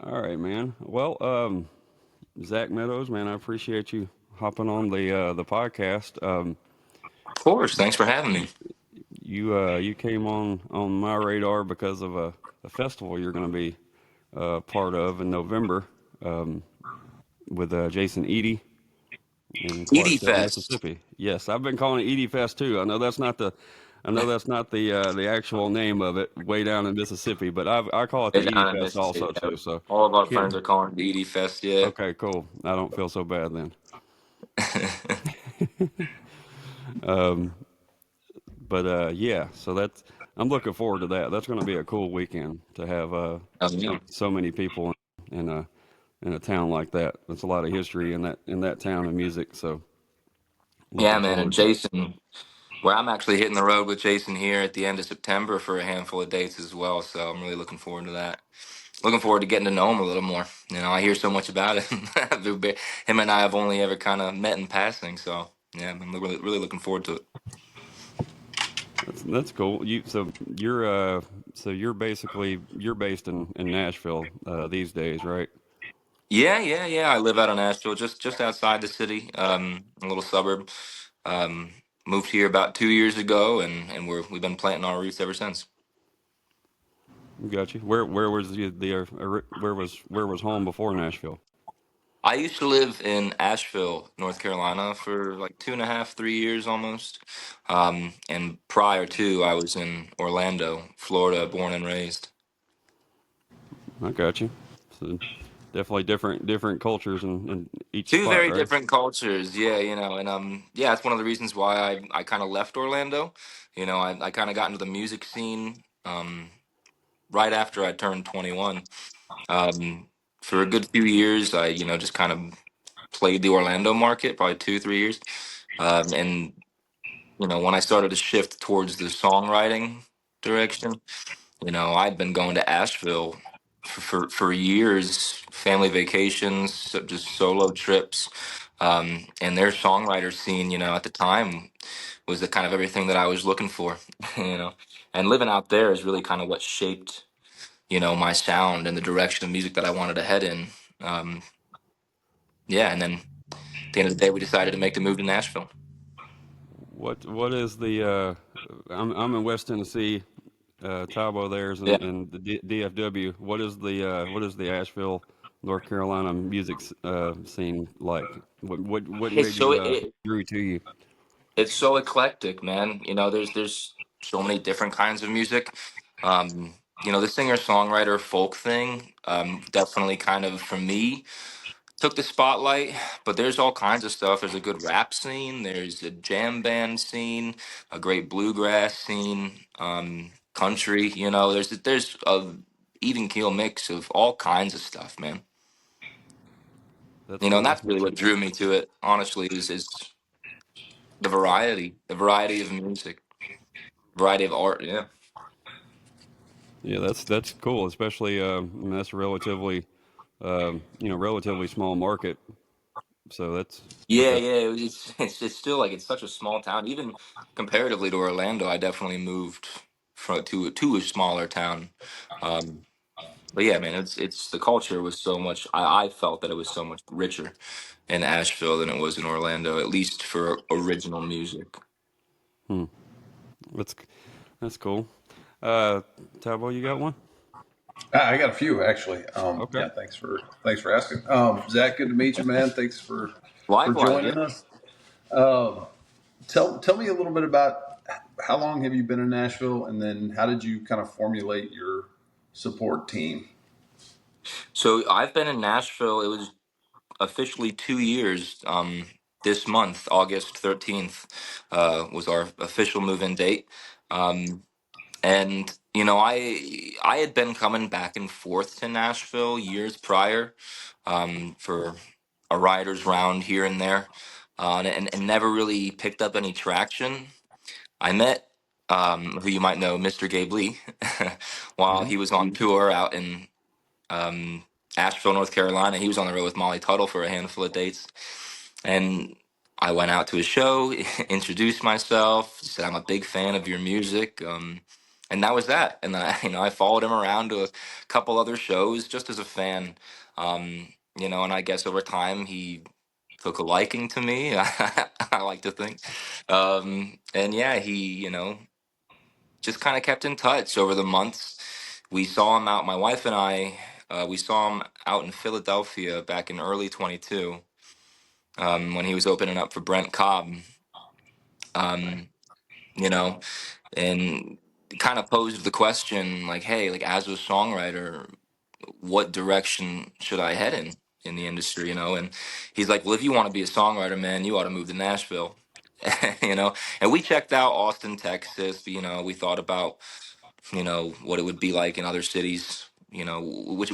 All right, man. Well, Zach Meadows, man, I appreciate you hopping on the podcast. Of course. Thanks for having me. You came on my radar because of a festival you're going to be part of in November um, with Jason Eady in Edie Clarksdale, Fest. Mississippi. Yes, I've been calling it Eady Fest too. I know that's not the actual name of it way down in Mississippi, but I call it the It's Eady down in Fest also Mississippi. too. So All of our can't. friends are calling it the Edie Fest. Yeah. Okay, cool. I don't feel so bad then. Um, but yeah, so that's I'm looking forward to that. That's going to be a cool weekend to have Yeah. so many people in a town like that. That's a lot of history in that town and music. So Yeah, looking man. And forward to it. Jason, where I'm actually hitting the road with Jason here at the end of September for a handful of dates as well. So I'm really looking forward to that. Looking forward to getting to know him a little more. I hear so much about him. Him and I have only ever kind of met in passing. So yeah, I'm really looking forward to it. That's cool. You're basically you're based in Nashville these days, right? Yeah. I live out in Nashville, just outside the city, a little suburb. Um, Moved here about 2 years ago, and we've been planting our roots ever since. Got you. Where was where was home before Nashville? I used to live in Asheville, North Carolina, for like 2.5, 3 years almost. And prior to, I was in Orlando, Florida, born and raised. I got you. So definitely different cultures in each Two spot, very right? different cultures, yeah, and yeah, it's one of the reasons why I kind of left Orlando. I kind of got into the music scene right after I turned 21. Um, for a good few years, I just kind of played the Orlando market, probably 2, 3 years. And when I started to shift towards the songwriting direction, I'd been going to Asheville for years, family vacations, just solo trips. And their songwriter scene, at the time was the kind of everything that I was looking for, you know. And living out there is really kind of what shaped, my sound and the direction of music that I wanted to head in. Um, yeah, and then at the end of the day, we decided to make the move to Nashville. What is the I'm in West Tennessee. Tabo there's Yeah. in the DFW. What is the Asheville, North Carolina scene like? What It's made so you it, drew to you? it's so eclectic, man. There's so many different kinds of music. The singer songwriter folk thing, definitely kind of for me took the spotlight. But there's all kinds of stuff. There's a good rap scene. There's a jam band scene, a great bluegrass scene, country. There's a even keel mix of all kinds of stuff, man. That's And cool. that's really what drew me to it. Honestly, is the variety of music, variety of art. Yeah. Yeah, that's cool. Especially I mean, that's a relatively small market. So Yeah, that's yeah. It's still like it's such a small town. Even comparatively to Orlando, I definitely moved to a smaller town. Um, but yeah, man, it's the culture was so much. I felt that it was so much richer in Asheville than it was in Orlando, at least for original music. hmm, that's that's cool. Uh, Tabo, you got one? I got a few actually. Okay. Yeah, thanks for asking. Zach, good to meet you, man. Thanks for Likewise, yeah. joining us. Um, tell me a little bit about how long have you been in Nashville, and then how did you kind of formulate your support team? So I've been in Nashville. It was officially 2 years. This month, August 13th, was our official move-in date. Um, And I had been coming back and forth to Nashville years prior, for a writers round here and there, and never really picked up any traction. I met, who you might know, Mr. Gabe Lee, while Hmm. he was on tour out in um, Asheville, North Carolina. He was on the road with Molly Tuttle for a handful of dates, and I went out to his show, introduced myself, said I'm a big fan of your music. and that was that. And I, I followed him around to a couple other shows just as a fan. And I guess over time he took a liking to me. I like to think. And yeah, he, just kind of kept in touch over the months. We saw him out, my wife and I, we saw him out in Philadelphia back in early 22, when he was opening up for Brent Cobb. Um, you know, and kind of posed the question like, hey, like as a songwriter, what direction should I head in the industry, And he's like, well, if you want to be a songwriter, man, you ought to move to Nashville. And we checked out Austin, Texas. We thought about, what it would be like in other cities,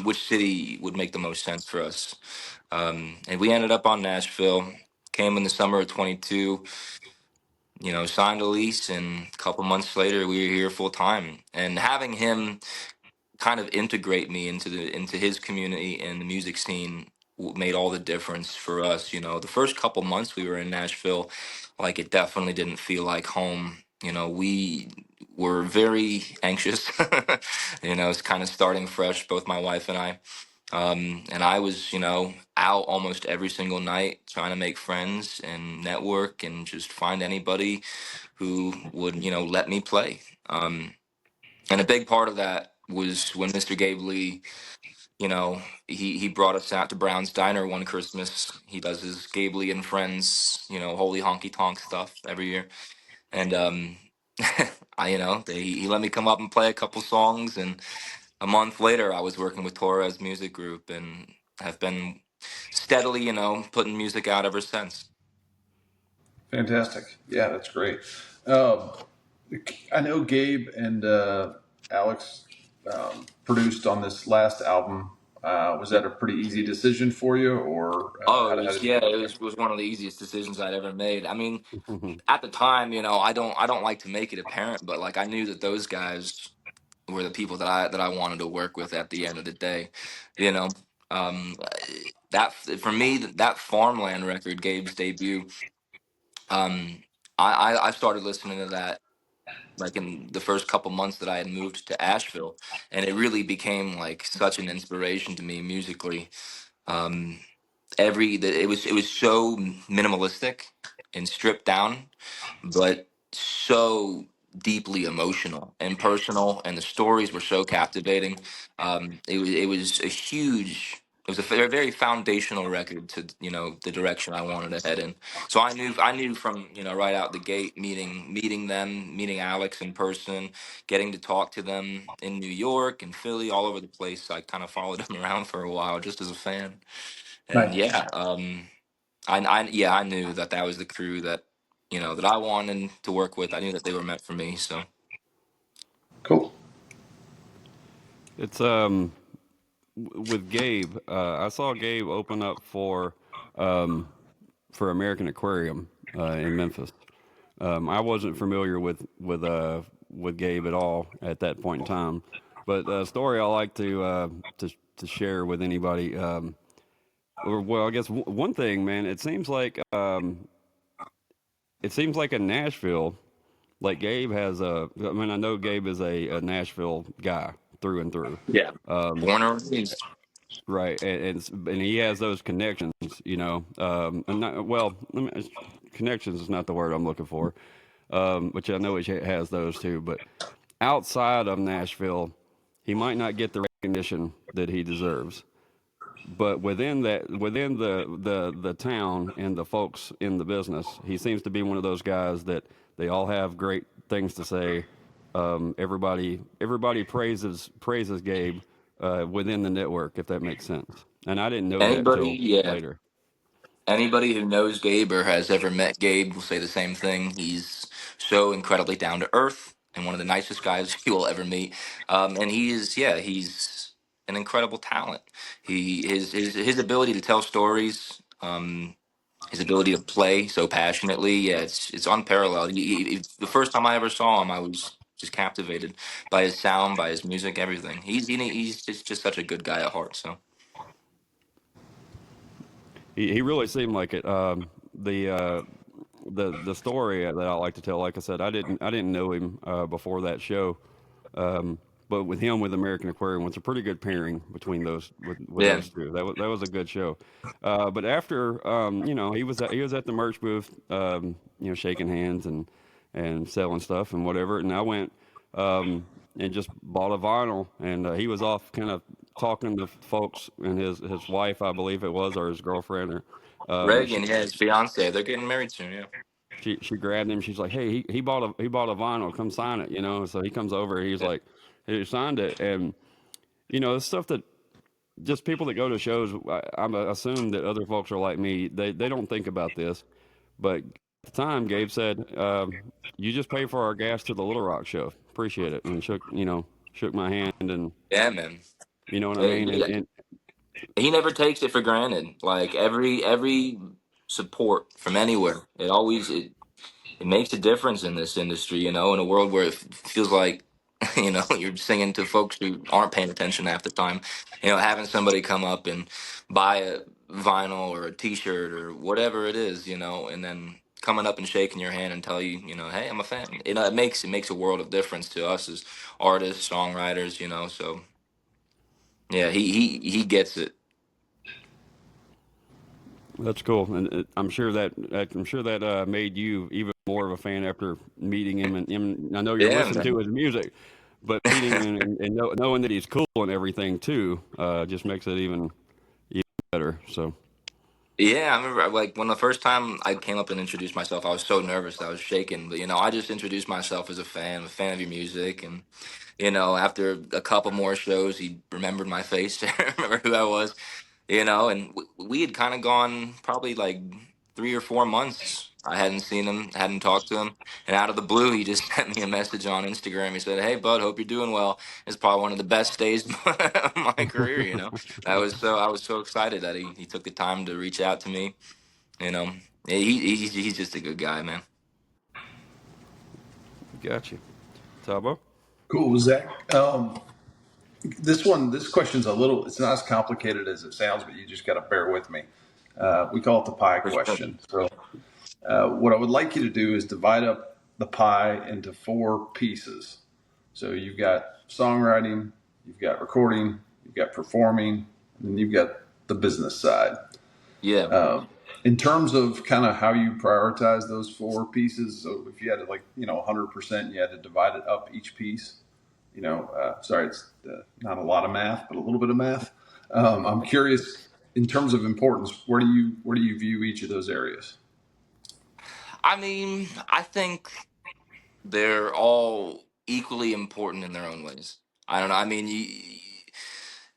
which city would make the most sense for us. And we ended up on Nashville, came in the summer of 22, signed a lease, and a couple months later we were here full time. And having him kind of integrate me into his community and the music scene made all the difference for us. The first couple months we were in Nashville, like it definitely didn't feel like home. We were very anxious. It's kind of starting fresh, both my wife and I. And I was, out almost every single night trying to make friends and network and just find anybody who would, let me play. And a big part of that was when Mr. Gabe Lee, he brought us out to Brown's Diner one Christmas. He does his Gabe Lee and Friends, holy honky tonk stuff every year. And he let me come up and play a couple songs. And a month later, I was working with Torres Music Group and have been steadily, putting music out ever since. Fantastic. Yeah, that's great. Um, I know Gabe and Alex produced on this last album. Was that a pretty easy decision for you, or Oh, how did you yeah, get it there? was one of the easiest decisions I'd ever made. I mean, at the time, I don't like to make it apparent, but like I knew that those guys were the people that I wanted to work with at the end of the day, you know. Um, that for me, that Farmland record, Gabe's debut. Um, I started listening to that like in the first couple months that I had moved to Asheville, and it really became like such an inspiration to me musically. Um, it was so minimalistic and stripped down, but so deeply emotional and personal, and the stories were so captivating. It was a huge. It was a very foundational record to the direction I wanted to head in. So I knew from right out the gate, meeting them, meeting Alex in person, getting to talk to them in New York and Philly, all over the place. I kind of followed them around for a while just as a fan. And Nice. yeah, I knew that was the crew that I wanted to work with. I knew that they were meant for me. So Cool. It's with Gabe. I saw Gabe open up for American Aquarium in Memphis. I wasn't familiar with Gabe at all at that point in time, but a story I like to share with anybody. Or well, I guess one thing, man. It seems like in Nashville, like Gabe has a. I mean, I know Gabe is a Nashville guy through and through. yeah, Um, born and raised. Right, and he has those connections, and not well. Connections is not the word I'm looking for, which I know he has those too. But outside of Nashville, he might not get the recognition that he deserves. But within the town and the folks in the business, he seems to be one of those guys that they all have great things to say. Everybody praises Gabe within the network, if that makes sense. And I didn't know that Anybody, till yeah, later. anybody who knows Gabe or has ever met Gabe will say the same thing. He's so incredibly down to earth and one of the nicest guys you will ever meet. And he's an incredible talent. His ability to tell stories. His ability to play so passionately, yeah, it's unparalleled. The first time I ever saw him, I was just captivated by his sound, by his music, everything. He's just such a good guy at heart. So He really seemed like it. The story that I like to tell, like I said, I didn't know him before that show. But with him with American Aquarium was a pretty good pairing between with Yeah. those two. That was a good show. But after he was at the merch booth, shaking hands and selling stuff and whatever. And I went and just bought a vinyl, and he was off kind of talking to folks, and his wife, I believe it was, or his girlfriend, or Reagan, she yeah, his fiance. They're getting married soon. Yeah. she grabbed him. She's like, "Hey, he bought a vinyl. Come sign it." So he comes over. He's like, he signed it, and the stuff that just people that go to shows. I assume that other folks are like me. They don't think about this, but at the time, Gabe said, "You just pay for our gas to the Little Rock show. Appreciate it," and shook my hand, and Yeah, man. you know what I Uh, mean. And he never takes it for granted. Like every support from anywhere, it makes a difference in this industry. In a world where it feels like you're singing to folks who aren't paying attention half the time. Having somebody come up and buy a vinyl or a T-shirt or whatever it is, and then coming up and shaking your hand and tell you, hey, I'm a fan. It makes a world of difference to us as artists, songwriters. So yeah, he gets it. that's cool, and I'm sure that made you even more of a fan after meeting him, and I know you're Yeah, listening man. to his music, but meeting him and knowing that he's cool and everything too, just makes it even better. So Yeah, I remember like when the first time I came up and introduced myself, I was so nervous, I was shaking. But I just introduced myself as a fan of your music, and after a couple more shows, he remembered my face, remember who I was, and we had kind of gone probably like 3 or 4 months. I hadn't seen him, hadn't talked to him, and out of the blue, he just sent me a message on Instagram. He said, "Hey, bud, hope you're doing well. It's probably one of the best days of my career." I was so excited that he took the time to reach out to me. You know, he's just a good guy, man. got you, Tabo. Cool, Zach. This question's it's not as complicated as it sounds, but you just got to bear with me. We call it the pie For sure. question. So, what I would like you to do is divide up the pie into four pieces. So you've got songwriting, you've got recording, you've got performing, and then you've got the business side. Yeah. In terms of kind of how you prioritize those four pieces, so if you had to 100%, you had to divide it up each piece. Sorry, it's not a lot of math, but a little bit of math. I'm curious in terms of importance, where do you view each of those areas? I mean, I think they're all equally important in their own ways. I don't know. I mean,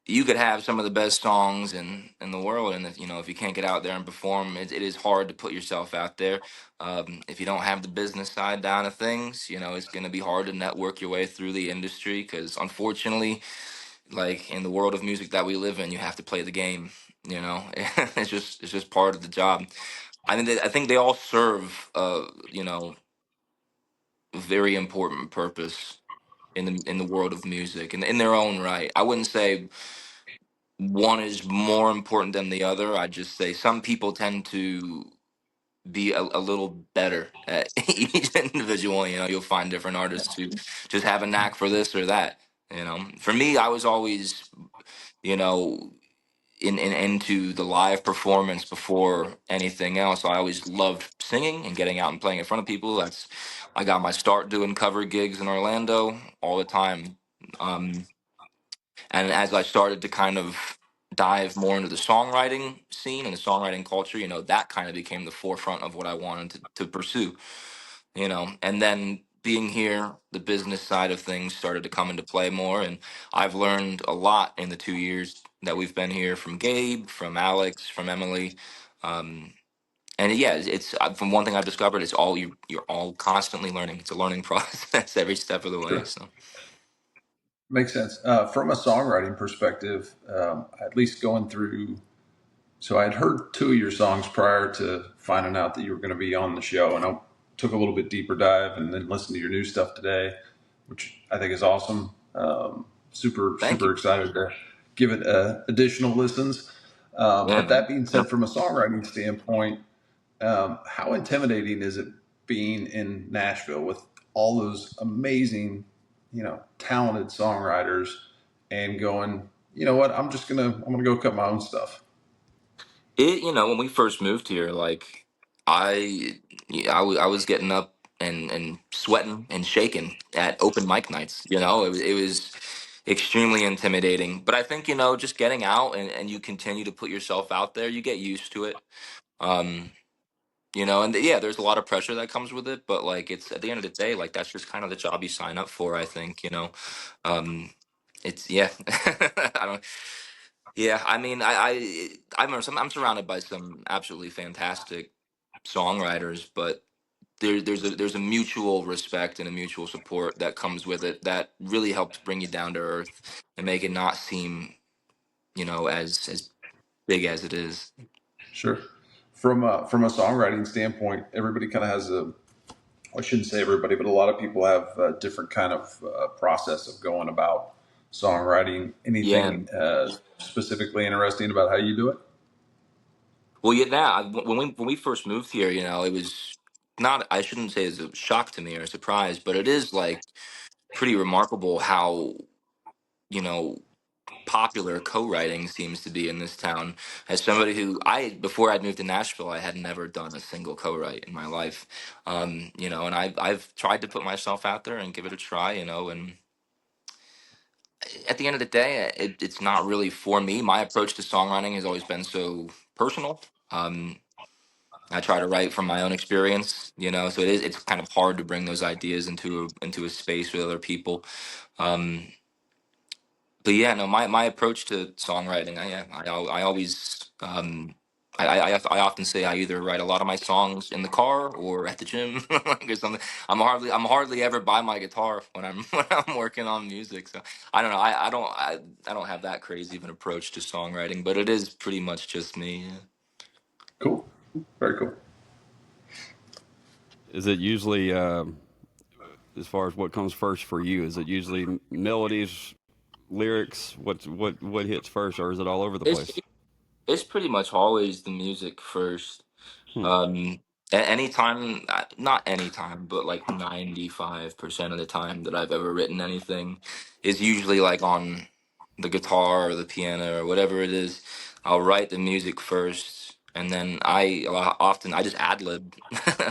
you could have some of the best songs in the world, and if you can't get out there and perform, it is hard to put yourself out there. If you don't have the business side down of things, it's going to be hard to network your way through the industry because, unfortunately, like in the world of music that we live in, you have to play the game. It's just part of the job. I think they all serve a very important purpose in the world of music and in their own right. I wouldn't say one is more important than the other. I just say some people tend to be a little better at each individual. You'll find different artists who just have a knack for this or that. For me, I was always, you know, into the live performance before anything else. I always loved singing and getting out and playing in front of people. I got my start doing cover gigs in Orlando all the time. Um, and as I started to kind of dive more into the songwriting scene and the songwriting culture, that kind of became the forefront of what I wanted to pursue. And then being here, the business side of things started to come into play more. And I've learned a lot in the 2 years that we've been here from Gabe, from Alex, from Emily. Um, and yeah, it's from one thing I've discovered, it's all you're all constantly learning. It's a learning process every step of the way. Sure. So Makes sense. From a songwriting perspective, at least going through. So I'd heard two of your songs prior to finding out that you were going to be on the show, and I took a little bit deeper dive and then listened to your new stuff today, which I think is awesome. Super, thank super you. excited to give it additional listens. Yeah, But that man. being said, from a songwriting standpoint, how intimidating is it being in Nashville with all those amazing talented songwriters and going, you know what, I'm gonna go cut my own stuff. When we first moved here, like I, yeah, I was getting up and sweating and shaking at open mic nights. It was extremely intimidating. But I think just getting out and you continue to put yourself out there, you get used to it. Um, and yeah, there's a lot of pressure that comes with it. But like, it's at the end of the day, like that's just kind of the job you sign up for. I think um, it's yeah. I don't. Yeah, I mean, I'm surrounded by some absolutely fantastic songwriters, but there's a mutual respect and a mutual support that comes with it that really helps bring you down to earth and make it not seem, as big as it is. Sure. From a songwriting standpoint, everybody kind of has a, I shouldn't say everybody, but a lot of people have a different kind of process of going about songwriting. Yeah. Anything specifically interesting about how you do it? Well, yeah. When we first moved here, it was not. I shouldn't say it's a shock to me or a surprise, but it is like pretty remarkable how you know popular co-writing seems to be in this town. As somebody who before I'd moved to Nashville, I had never done a single co-write in my life. And I've tried to put myself out there and give it a try, and at the end of the day, it's not really for me. My approach to songwriting has always been so personal. I try to write from my own experience, so it's kind of hard to bring those ideas into a space with other people. Um, but yeah, no, my approach to songwriting, I always, I often say I either write a lot of my songs in the car or at the gym or something. I'm hardly ever by my guitar when I'm when I'm working on music. So I don't know. I don't have that crazy of an approach to songwriting, but it is pretty much just me. Yeah. Cool. Very cool. Is it usually, as far as what comes first for you? Is it usually melodies, lyrics? What hits first, or is it all over the It's place? it's pretty much always the music first. Hmm. Um, anytime, not anytime, but like 95% of the time that I've ever written anything is usually like on the guitar or the piano or whatever it is. I'll write the music first, and then often I just ad lib.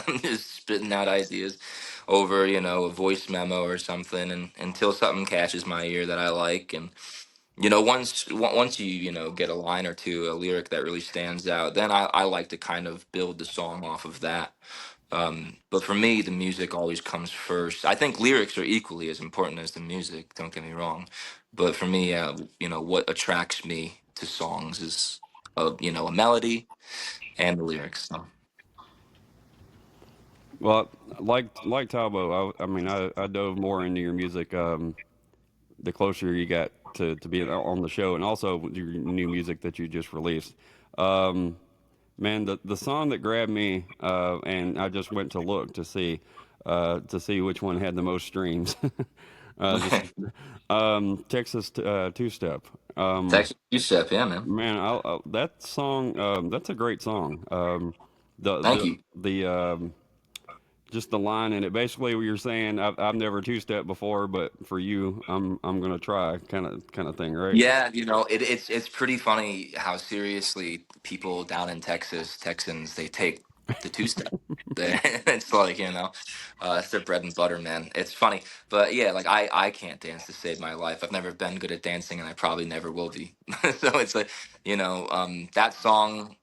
I'm just spitting out ideas over, a voice memo or something, and until something catches my ear that I like, and once you get a line or two, a lyric that really stands out, then I like to kind of build the song off of that. But for me, the music always comes first. I think lyrics are equally as important as the music. Don't get me wrong, but for me, what attracts me to songs is a melody and the lyrics. So. Well, like Talbot, I mean, I dove more into your music the closer you got to being on the show, and also your new music that you just released. Um, Man, the song that grabbed me, and I just went to look to see which one had the most streams. Just Texas Two Step. Texas step, yeah, man. Man, that song, that's a great song. The Thank the you. the just the line in it. Basically, what you're saying, I've never two step before, but for you, I'm gonna try, kind of thing, right? Yeah, it's pretty funny how seriously people down in Texas, Texans, they take the two step. It's like, it's their bread and butter, man. It's funny. But yeah, like I can't dance to save my life. I've never been good at dancing and I probably never will be. So it's like, that song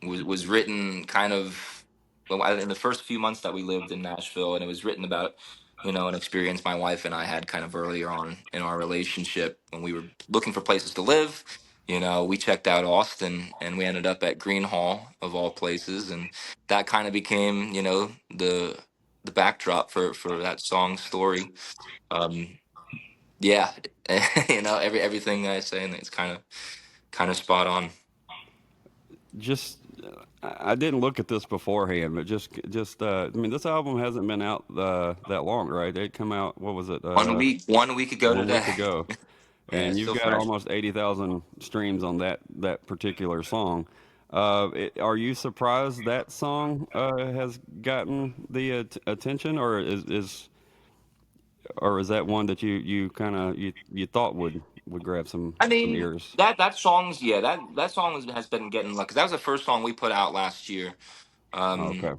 was written kind of in the first few months that we lived in Nashville, and it was written about an experience my wife and I had kind of earlier on in our relationship when we were looking for places to live. We checked out Austin, and we ended up at Green Hall of all places, and that kind of became the backdrop for that song story. Um, yeah, everything I say, and it's kind of spot on. Just I didn't look at this beforehand, but just I mean, this album hasn't been out that long, right? It come out, what was it, 1 week ago 1 week today. ago, Yeah, and it's you've still got fresh. almost 80,000 streams on that particular song. Are you surprised that song has gotten the attention, or or is that one that you kind of you thought would grab I some mean, ears? that song's yeah, that song has been getting like, because that was the first song we put out last year. Um, Okay,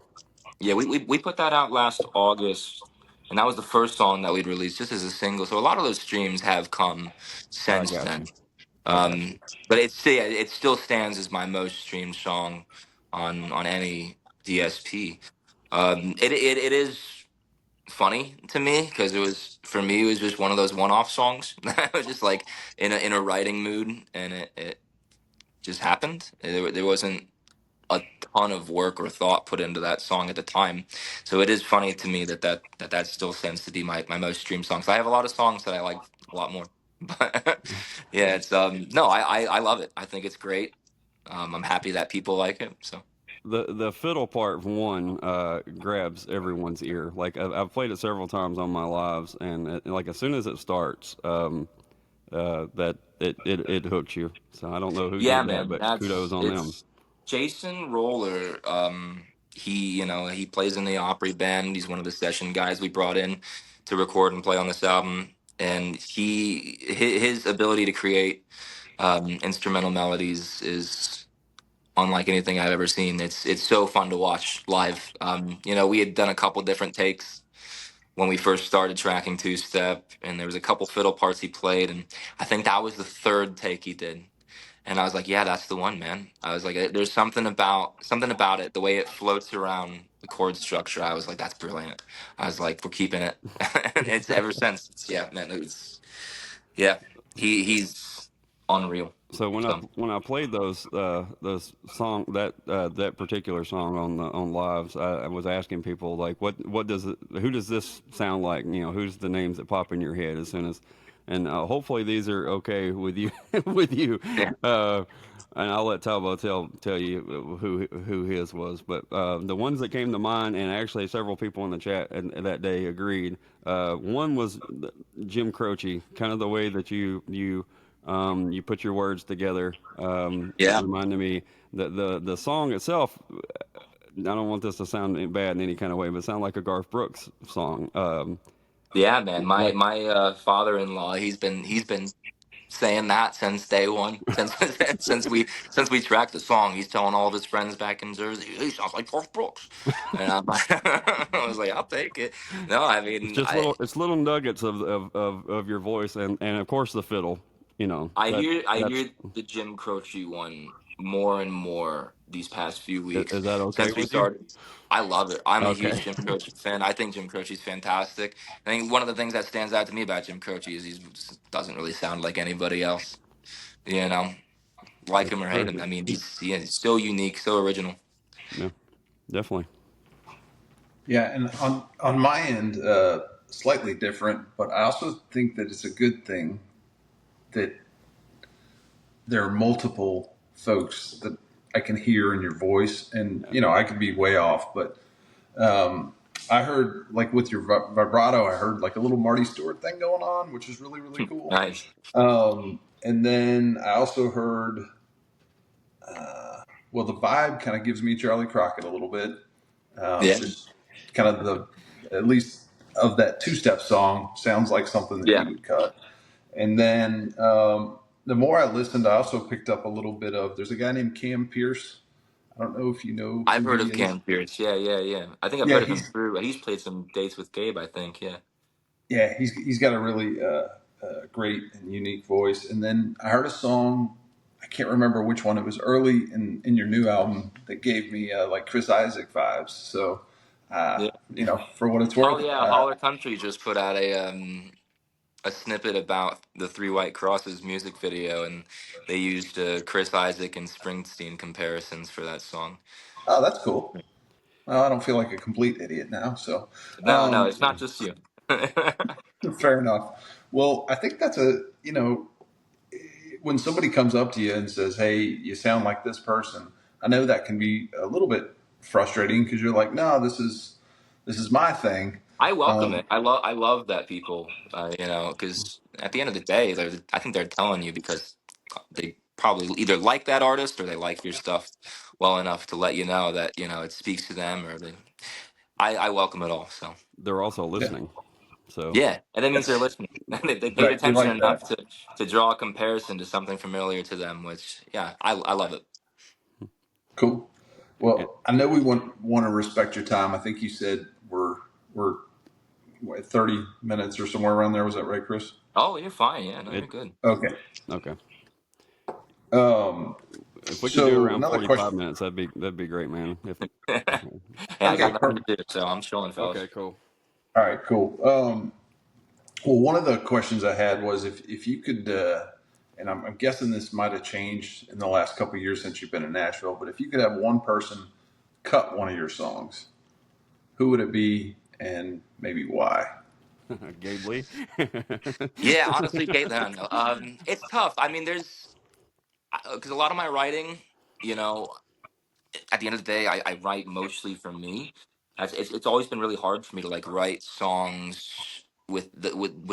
yeah, we put that out last August, and that was the first song that we'd released just as a single. So a lot of those streams have come I since got then. you. I got Um, you. but yeah, it still stands as my most streamed song on any DSP. It is funny to me because it was, for me, it was just one of those one-off songs. I was just like in a writing mood, and it just happened. There wasn't a ton of work or thought put into that song at the time, so it is funny to me that still stands to be my most streamed songs. I have a lot of songs that I like a lot more, but yeah, it's no, I love it. I think it's great. I'm happy that people like it. So The fiddle part one grabs everyone's ear. Like I've played it several times on my lives, and like as soon as it starts, that it hooks you. So I don't know who yeah, did that, man, but kudos that's on them. it's Jason Roller. He, he plays in the Opry band. He's one of the session guys we brought in to record and play on this album. And his ability to create instrumental melodies is unlike anything I've ever seen. It's so fun to watch live. We had done a couple different takes when we first started tracking two step, and there was a couple fiddle parts he played, and I think that was the third take he did. And I was like, yeah, that's the one, man. I was like, there's something about it, the way it floats around the chord structure. I was like, that's brilliant. I was like, we're keeping it. And it's ever since. Yeah, man. Yeah, he's unreal. So So when I played those song that particular song on lives, I was asking people like what does it, who does this sound like? You know, who's the names that pop in your head as soon as, and hopefully these are okay with you with you. yeah, Uh, and I'll let Talbot tell you who his was, but the ones that came to mind, and actually several people in the chat that day agreed. One was Jim Croce, kind of the way that you put your words together. yeah, Reminded me that the song itself. I don't want this to sound bad in any kind of way, but it sound like a Garth Brooks song. yeah, man. My Like my father-in-law, he's been saying that since day one. Since since we tracked the song, he's telling all of his friends back in Jersey, he sounds like Garth Brooks. And I'm like, I was like, I'll take it. No, I it's mean, just little nuggets of your voice, and of course the fiddle. You know I that's hear the Jim Croce one more and more these past few weeks is that okay since we with you? started. I love it. I'm a Okay, huge Jim Croce fan. I think Jim Croce's fantastic. I think one of the things that stands out to me about Jim Croce is he doesn't really sound like anybody else. You know, like that's him or hate true. him. I mean, he's so unique, so original. Yeah, definitely. Yeah, and on my end, slightly different, but I also think that it's a good thing that there are multiple folks that I can hear in your voice, and Yeah. I could be way off, but I heard like with your vibrato, I heard like a little Marty Stewart thing going on, which is really really cool. Nice. And then I also heard, well, the vibe kind of gives me Charlie Crockett a little bit. Yeah. Just kind of at least of that two step song, sounds like something that he Yeah. would cut. And then the more I listened, I also picked up a little bit of. There's a guy named Cam Pierce. I don't know if you know I've who heard he of is. Cam Pierce. Yeah, yeah, yeah. I think I've Yeah, heard of him through. He's played some dates with Gabe, I think. Yeah. he's got a really great and unique voice. And then I heard a song. I can't remember which one. It was early in your new album that gave me like Chris Isaac vibes. So, Yeah. for what it's Oh worth, yeah, Holler Country just put out a snippet about the Three White Crosses music video, and they used Chris Isaac and Springsteen comparisons for that song. oh, that's cool. Well, I don't feel like a complete idiot now. So, No, no, um, it's not just you. fair enough. Well, I think that's when somebody comes up to you and says, "Hey, you sound like this person," I know that can be a little bit frustrating because you're like, "No, this is my thing." I welcome Um, it. I love that people, because at the end of the day, I think they're telling you because they probably either like that artist or they like your stuff well enough to let you know that it speaks to them, or I welcome it all. So They're also yeah, listening. So Yeah, and that means they're That's listening. They paid right. We attention like that. enough to draw a comparison to something familiar to them, which yeah, I love it. Cool. yeah, Well, I know we want to respect your time. I think you said we're what, 30 minutes or somewhere around there. Was that right, Chris? Oh, you're fine. Yeah, no, it you're good. Okay. okay. Um, If we could do so around another question. 45 minutes, that'd be great, man. If Hey, I got Okay, nothing perfect. to do, so I'm chilling, fellas. okay, cool. All right, cool. Well, one of the questions I had was if you could, and I'm guessing this might have changed in the last couple of years since you've been in Nashville, but if you could have one person cut one of your songs, who would it be, and maybe why? Gabe Lee. Yeah, honestly, Caitlin, it's tough. I mean, there's because a lot of my writing, you know, at the end of the day, I write mostly for me. It's always been really hard for me to like write songs with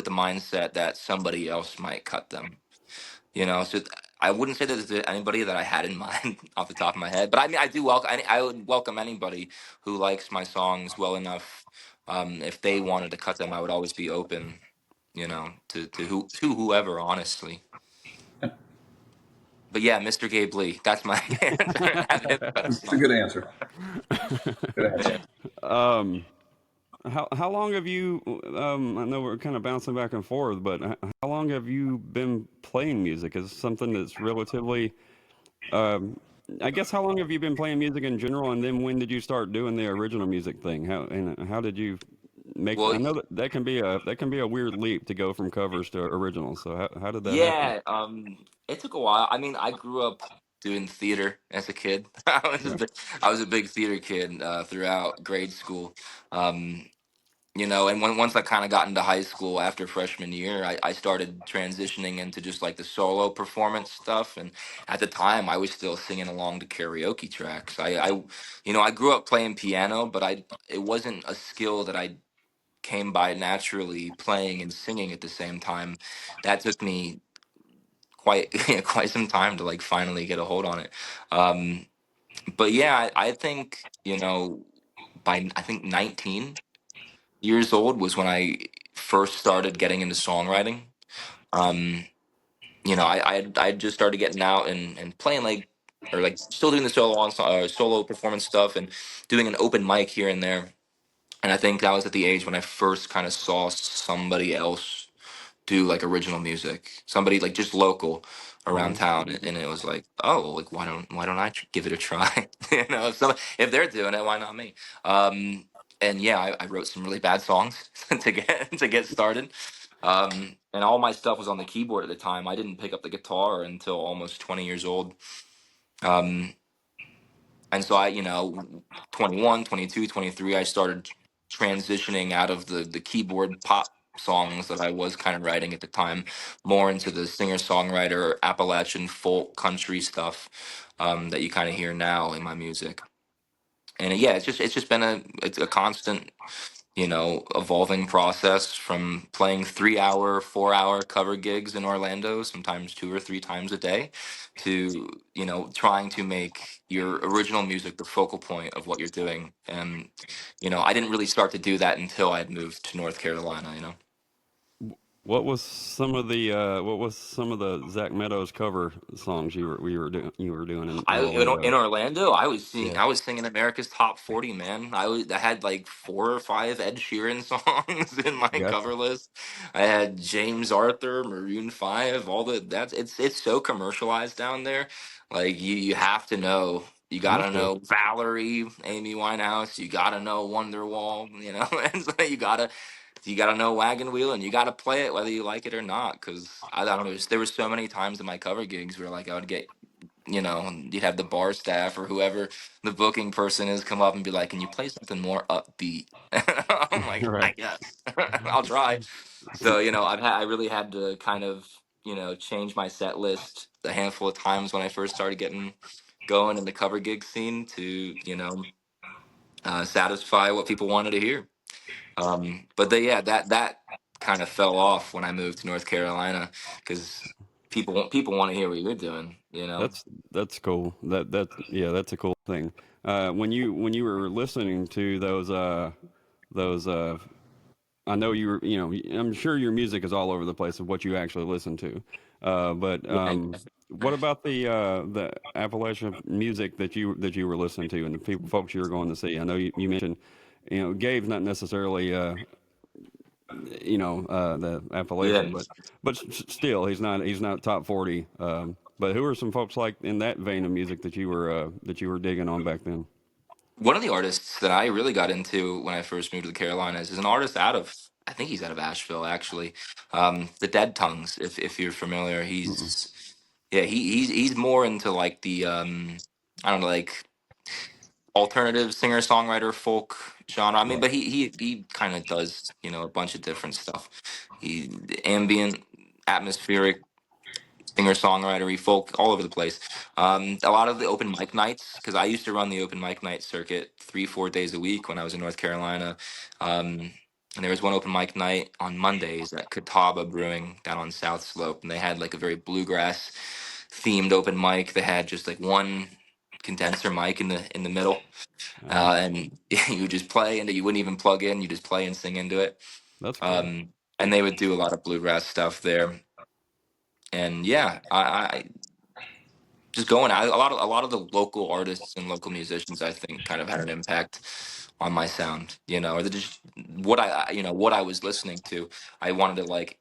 the mindset that somebody else might cut them. So I wouldn't say that there's anybody that I had in mind off the top of my head, but I mean, I do welcome. I would welcome anybody who likes my songs well enough. If they wanted to cut them, I would always be open. To whoever, honestly. But yeah, Mr. Gabe Lee, that's my answer. Have him cut a It's a song. good answer. Good answer. Yeah. um, how long have you? I know we're kind of bouncing back and forth, but how long have you been playing music? Is something that's relatively. Um, I guess how long have you been playing music in general, and then when did you start doing the original music thing? How did you make? Well, I know that can be a weird leap to go from covers to originals. So how did that happen? yeah. It took a while. I mean, I grew up doing theater as a kid. Yeah. I was a big theater kid throughout grade school. Um, and once I kind of got into high school after freshman year, I started transitioning into just like the solo performance stuff. And at the time, I was still singing along to karaoke tracks. I grew up playing piano, but it wasn't a skill that I came by naturally playing and singing at the same time. That took me quite quite some time to like finally get a hold on it. Um, but yeah, I think by I think 19 years old was when I first started getting into songwriting. Um, I just started getting out and playing like or like still doing the solo performance stuff and doing an open mic here and there. And I think that was at the age when I first kind of saw somebody else do like original music, somebody like just local around Hmm. town, and it was like, oh, like why don't I give it a try? If they're doing it, why not me? And yeah, I wrote some really bad songs to get started. And all my stuff was on the keyboard at the time. I didn't pick up the guitar until almost 20 years old. Um, and so 21, 22, 23, I started transitioning out of the keyboard pop songs that I was kind of writing at the time, more into the singer-songwriter, Appalachian folk country stuff that you kind of hear now in my music. And yeah, it's just been it's a constant evolving process from playing 3 hour, 4 hour cover gigs in Orlando, sometimes 2 or 3 times a day, to, trying to make your original music the focal point of what you're doing. And, I didn't really start to do that until I had moved to North Carolina. What was some of the Zach Meadows cover songs you were doing in In Orlando? Orlando, Yeah. I was singing America's Top 40, man. I had like 4 or 5 Ed Sheeran songs in my Gotcha. cover list. I had James Arthur, Maroon 5, all the that's it's so commercialized down there. Like you have to know. You gotta Must have. know Valerie, Amy Winehouse. You gotta know Wonderwall. And so you gotta know Wagon Wheel, and you gotta play it whether you like it or not. Because I don't know, there were so many times in my cover gigs where like I would get you'd have the bar staff or whoever the booking person is come up and be like, "Can you play something more upbeat?" I'm like, Right. "I guess I'll try." So I really had to kind of change my set list a handful of times when I first started getting going in the cover gig scene to satisfy what people wanted to hear. But yeah, that kind of fell off when I moved to North Carolina because people want to hear what you're doing. That's cool. Yeah, that's a cool thing. When you were listening to those I know I'm sure your music is all over the place of what you actually listen to. But what about the Appalachian music that you were listening to and the folks you were going to see? I know you mentioned, Gabe's not necessarily the Appalachian, Yeah. but still he's not top 40. But who are some folks like in that vein of music that you were digging on back then? One of the artists that I really got into when I first moved to the Carolinas is an artist I think he's out of Asheville actually. The Dead Tongues, if you're familiar. Mm-mm. Yeah, he's more into like the I don't know, like alternative singer songwriter folk genre. I mean, Right. but he kind of does, a bunch of different stuff. He ambient, atmospheric, singer songwriter, folk, all over the place. A lot of the open mic nights, because I used to run the open mic night circuit 3-4 days a week when I was in North Carolina. And there was one open mic night on Mondays at Catawba Brewing down on South Slope, and they had like a very bluegrass themed open mic. They had just like one condenser mic in the middle, Uh, and you just play, and you wouldn't even plug in. You just play and sing into it. that's cool. Um, and they would do a lot of bluegrass stuff there. And yeah, I just going out. A lot of the local artists and local musicians, I think, kind of had an impact on my sound. Or just what I was listening to. I wanted to like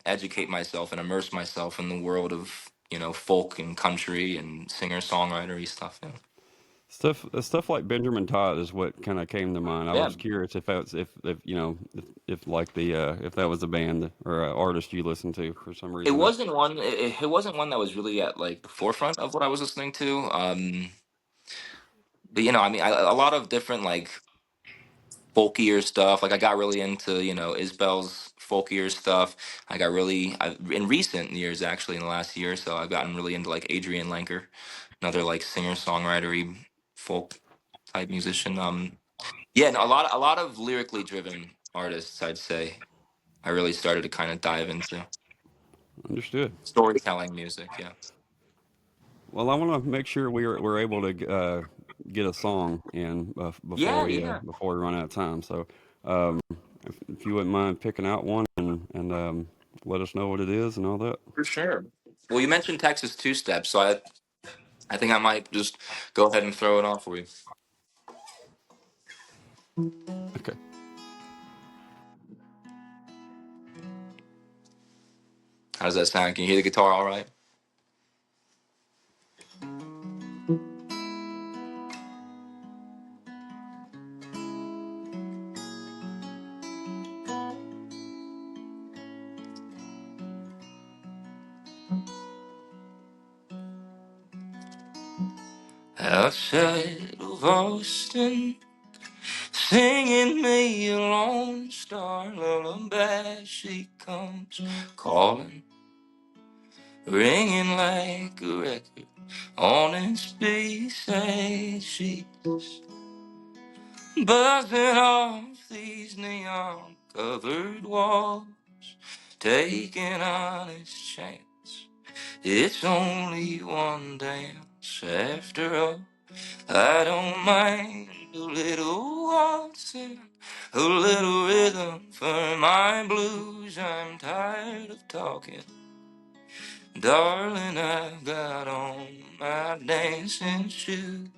educate myself and immerse myself in the world of folk and country and singer songwritery stuff. Stuff like Benjamin Todd is what kind of came to mind. I Yeah. was curious if that's if like the if that was a band or artist you listened to for some It reason. wasn't one. It wasn't one that was really at like the forefront of what I was listening to. But I mean, a lot of different like folkier stuff. Like I got really into Isbell's folkier stuff. In recent years, actually, in the last year or so, I've gotten really into like Adrian Lenker, another like singer songwritery folk type musician. Yeah, no, a lot of lyrically driven artists, I'd say. I really started to kind of dive into Understood. storytelling music. Yeah. Well, I want to make sure we're able to get a song in Yeah, yeah, before we run out of time. So, um, if you wouldn't mind picking out one and let us know what it is and all that. for sure. Well, you mentioned Texas Two Step, so I think I might just go ahead and throw it off for you. Okay. How does that sound? Can you hear the guitar all right? Outside of Austin, singing me a Lone Star lullaby, she comes calling, ringing like a record on its B-side. She's buzzing off these neon-covered walls, taking honest chance. It's only one dance after all. I don't mind a little waltzing, a little rhythm for my blues. I'm tired of talking. Darling, I've got on my dancing shoes.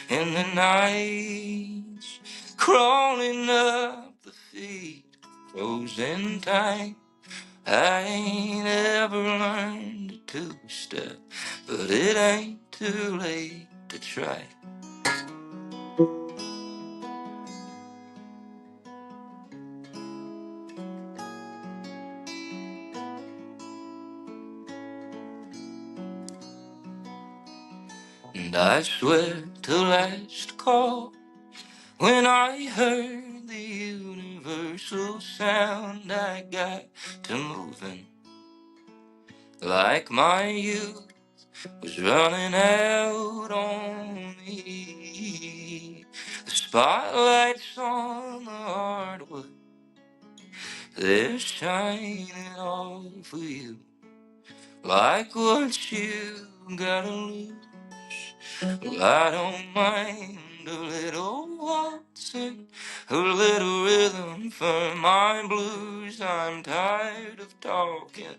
In the nights, crawling up the feet, closing tight. I ain't ever learned a two-step, but it ain't too late to try. And I swear to last call, when I heard the universal sound, I got to moving like my youth was running out on me. The spotlight's on the hardwood, they're shining all for you. Like what you gotta lose. Well, I don't mind a little waltz and a little rhythm for my blues. I'm tired of talking.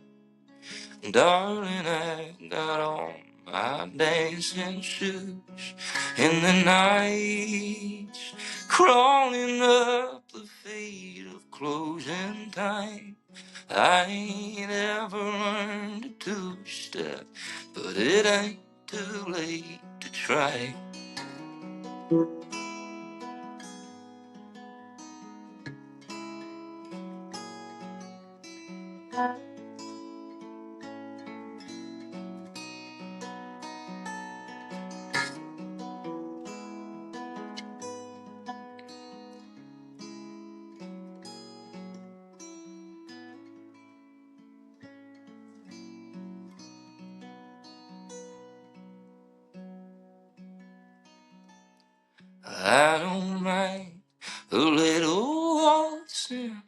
Darling, I got on my dancing shoes in the night, crawling up the feet of closing time. I ain't ever learned a two-step, but it ain't too late to try. I don't mind a little waltzing,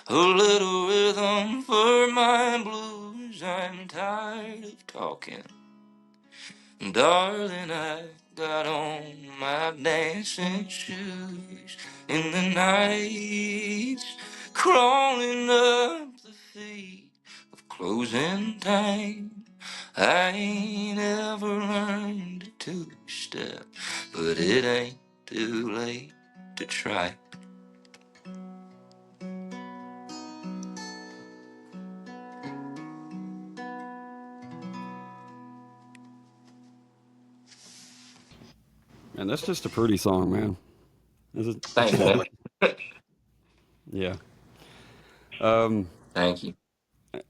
a little rhythm for my blues. I'm tired of talking. Darling, I got on my dancing shoes in the night, crawling up the feet of closing time. I ain't ever learned a two-step, but it ain't too late to try. And that's just a pretty song, man. It's Thanks, just man. yeah. Um, Thank you.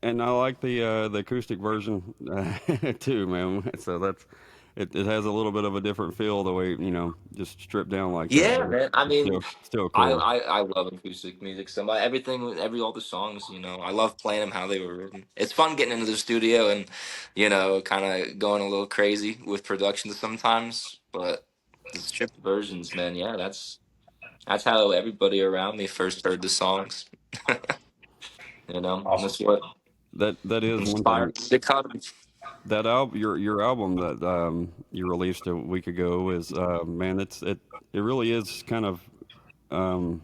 and I like the acoustic version too, man. So that's it has a little bit of a different feel the way just stripped down like that, Yeah, but man. I it's mean, still I, cool. I I love acoustic music so much. Everything, all the songs. I love playing them how they were written. It's fun getting into the studio and kind of going a little crazy with production sometimes. But the stripped versions, man, yeah, that's how everybody around me first heard the songs. And Awesome. that's what That is one thing. inspired me to cut 'em. That your album that you released a week ago is man, it really is kind of um,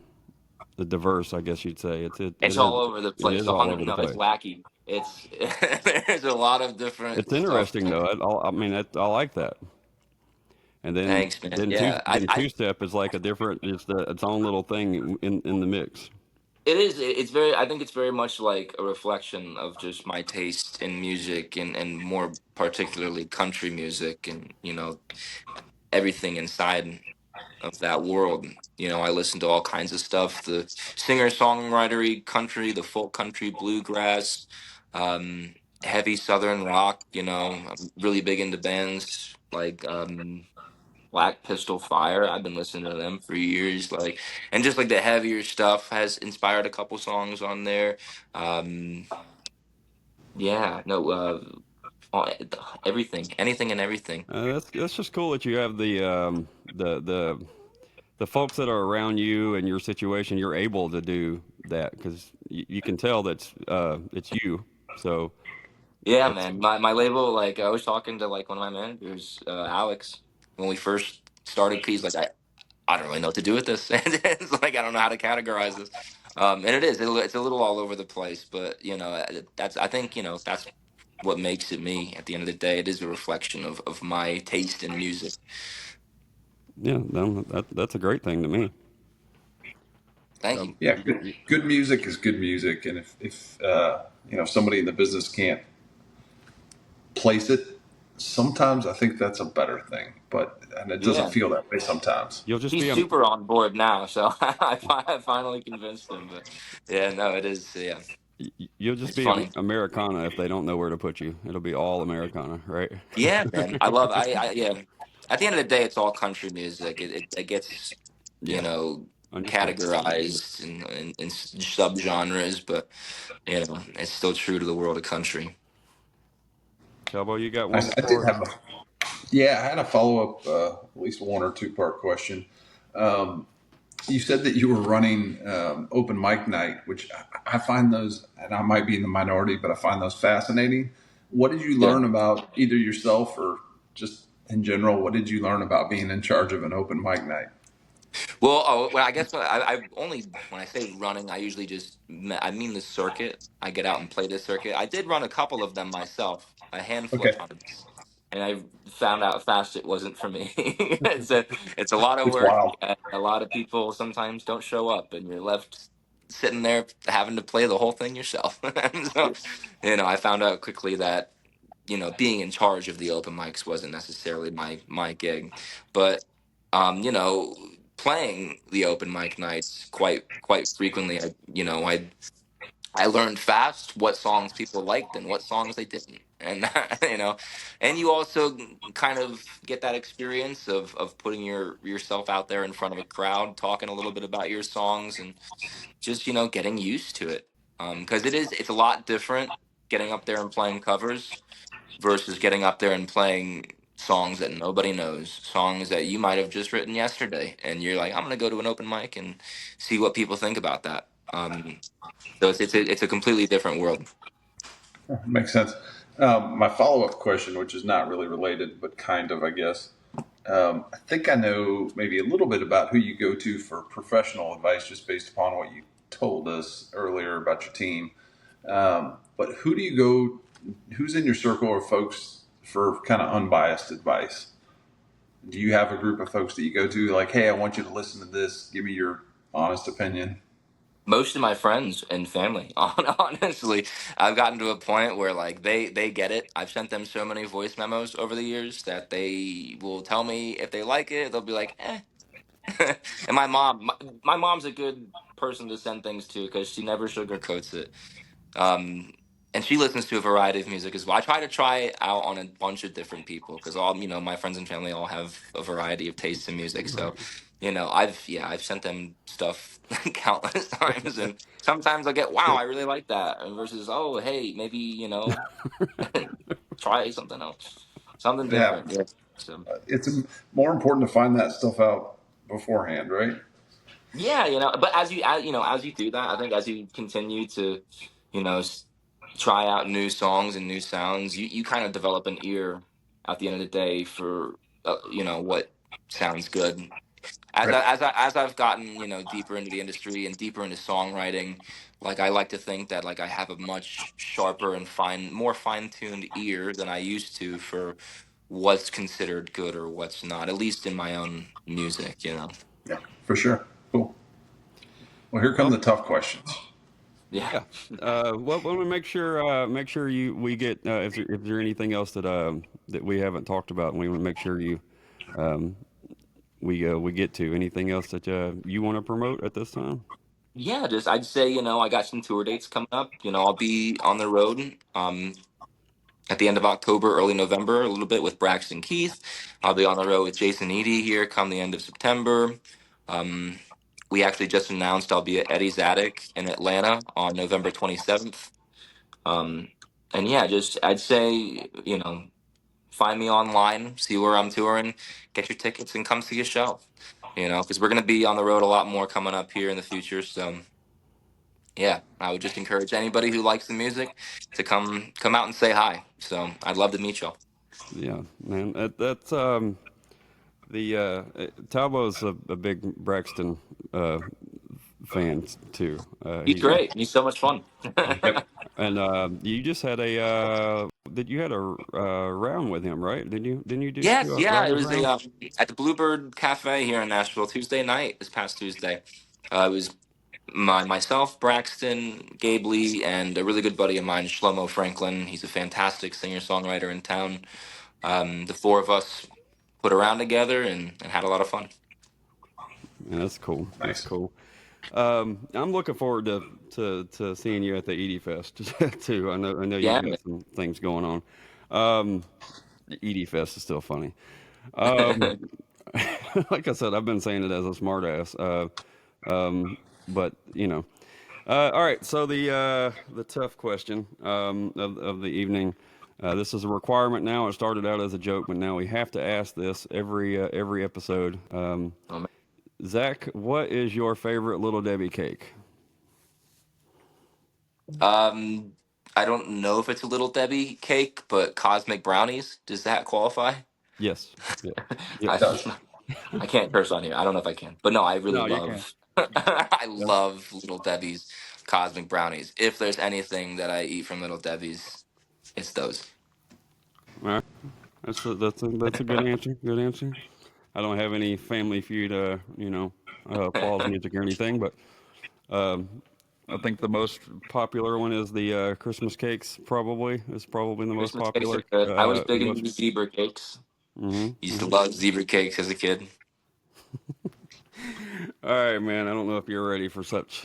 diverse, I guess you'd say. It's all over the It place. is all over the No, it's place. wacky. It's there's a lot of different It's stuff. interesting though. I mean, I like that. And Thanks, man. Yeah, then two step is like a different. It's its own little thing in the mix. it is. It's very. I think it's very much like a reflection of just my taste in music and more particularly country music and everything inside of that world. I listen to all kinds of stuff: the singer songwritery country, the folk country, bluegrass, um, heavy southern rock. I'm really big into bands like Black Pistol Fire. I've been listening to them for years. And just like the heavier stuff has inspired a couple songs on there. Um, yeah, no, all- everything, anything and everything. That's just cool that you have the folks that are around you and your situation. You're able to do that because you can tell that's it's you. So Yeah, that's man. My label, like I was talking to like one of my managers, Alex, when we first started. He's like, I don't really know what to do with this. And it's like I don't know how to categorize this. And it's a little all over the place, but that's I think that's what makes it me. At the end of the day, it is a reflection of my taste in music. yeah. No, that's a great thing to me. Thank So you. Yeah, good music is good music, and if somebody in the business can't place it, sometimes I think that's a better thing. And it doesn't Yeah, feel that way sometimes. you'll just he's be super on board now, so I finally convinced him. But yeah, no, it is. Yeah, you'll just it's be funny. Americana if they don't know where to put you. It'll be all Americana, right? Yeah, man, I love. Yeah. At the end of the day, it's all country music. It gets you Yeah, know understood. categorized in subgenres, but it's still true to the world of country. Cowboy, you got I, one I more did for us? have yeah, I had a follow up, at least one or two part question. Um, you said that you were running open mic night, which I find those, and I might be in the minority, but I find those fascinating. What did you Yeah. learn about either yourself or just in general? What did you learn about being in charge of an open mic night? Well, well, I guess I only when I say running, I usually I mean the circuit. I get out and play the circuit. I did run a couple of them myself, a handful of Okay, times, and I found out fast it wasn't for me. It's a lot of it's work, wild. and a lot of people sometimes don't show up, and you're left sitting there having to play the whole thing yourself. And so, I found out quickly that being in charge of the open mics wasn't necessarily my gig, but playing the open mic nights quite frequently, I learned fast what songs people liked and what songs they didn't, and and you also kind of get that experience of putting yourself out there in front of a crowd, talking a little bit about your songs, and just getting used to it, because it's a lot different getting up there and playing covers versus getting up there and playing songs that nobody knows, songs that you might have just written yesterday, and you're like, I'm gonna go to an open mic and see what people think about that. So it's a completely different world. Makes sense. My follow up question, which is not really related, but kind of, I guess. I think I know maybe a little bit about who you go to for professional advice, just based upon what you told us earlier about your team. But who do you go? Who's in your circle of folks for kind of unbiased advice? Do you have a group of folks that you go to, like, hey, I want you to listen to this. Give me your honest opinion. Most of my friends and family, honestly, I've gotten to a point where like they get it. I've sent them so many voice memos over the years that they will tell me if they like it. They'll be like, eh. And my mom's a good person to send things to because she never sugarcoats it. um, and she listens to a variety of music as well. I try it out on a bunch of different people because all my friends and family all have a variety of tastes in music. So, Right. I've sent them stuff countless times, and sometimes I get, wow, I really like that, and versus, oh, hey, maybe try something else, something It different. happens. Yeah. So. It's more important to find that stuff out beforehand, right? Yeah, but as you do that, I think as you continue to, you know, s- try out new songs and new sounds, you kind of develop an ear at the end of the day for, what sounds good. Right. As I've gotten, deeper into the industry and deeper into songwriting, like I like to think that like I have a much sharper and more fine-tuned ear than I used to for what's considered good or what's not, at least in my own music. Yeah, for sure. Cool. Well, here come Well, the tough questions. Yeah. yeah. Well, let me make sure we get if there anything else that we haven't talked about, and we want to make sure um, we get to anything else that you want to promote at this time. Yeah, just I'd say, I got some tour dates coming up. I'll be on the road at the end of October, early November, a little bit with Braxton Keith. I'll be on the road with Jason Eady here come the end of September. Um, we actually just announced I'll be at Eddie's Attic in Atlanta on November 27th. Um, and yeah, just I'd say, find me online, see where I'm touring, get your tickets, and come see a show. Because we're gonna be on the road a lot more coming up here in the future. So yeah, I would just encourage anybody who likes the music to come out and say hi. So I'd love to meet y'all. Yeah, man. That's the Talbot's a big Braxton uh, fan too. He's great. He's so much fun. Yep. And you just had a that you had a round with him, right? Didn't you do Yes, a yeah. It writers was round? at the Bluebird Cafe here in Nashville Tuesday night, this past Tuesday. It was myself, Braxton, Gabe Lee, and a really good buddy of mine, Shlomo Franklin. He's a fantastic singer songwriter in town. The four of us put around together and had a lot of fun. Yeah, that's cool. That's Nice. cool. I'm looking forward to seeing you at the Edie Fest too. I know you've Yeah, got man. some things going on. Um, the Edie Fest is still funny. Um, like I said, I've been saying it as a smartass. But all right. So the tough question of the evening. This is a requirement now. It started out as a joke, but now we have to ask this every episode. Oh, man. Zach, what is your favorite Little Debbie cake? Um, I don't know if it's a Little Debbie cake, but cosmic brownies. Does that qualify? Yes. Yeah. It I, Yes. does. I can't curse on here. I don't know if I can, but no, I really No, you can. love. I Yep. love Little Debbie's cosmic brownies. If there's anything that I eat from Little Debbie's, it's those. All right. That's a good answer. Good answer. I don't have any Family Feud, applause music or anything, but um, I think the most popular one is the Christmas cakes. Probably is probably the most Christmas cakes are popular. good. I was big Most. into zebra cakes. Mm-hmm, Used to mm-hmm. love zebra cakes as a kid. All right, man. I don't know if you're ready for such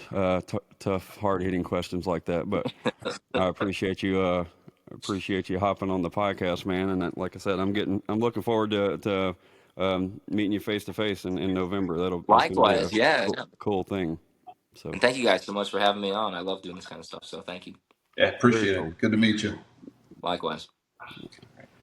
tough, hard-hitting questions like that, but I appreciate you. Appreciate you hopping on the podcast, man. And like I said, I'm looking forward to meeting you face to face in November. That's going to be a Likewise, yeah, cool, yeah. cool thing. So And thank you guys so much for having me on. I love doing this kind of stuff. So thank you. Yeah, very appreciate cool. it. Good to meet you. Likewise.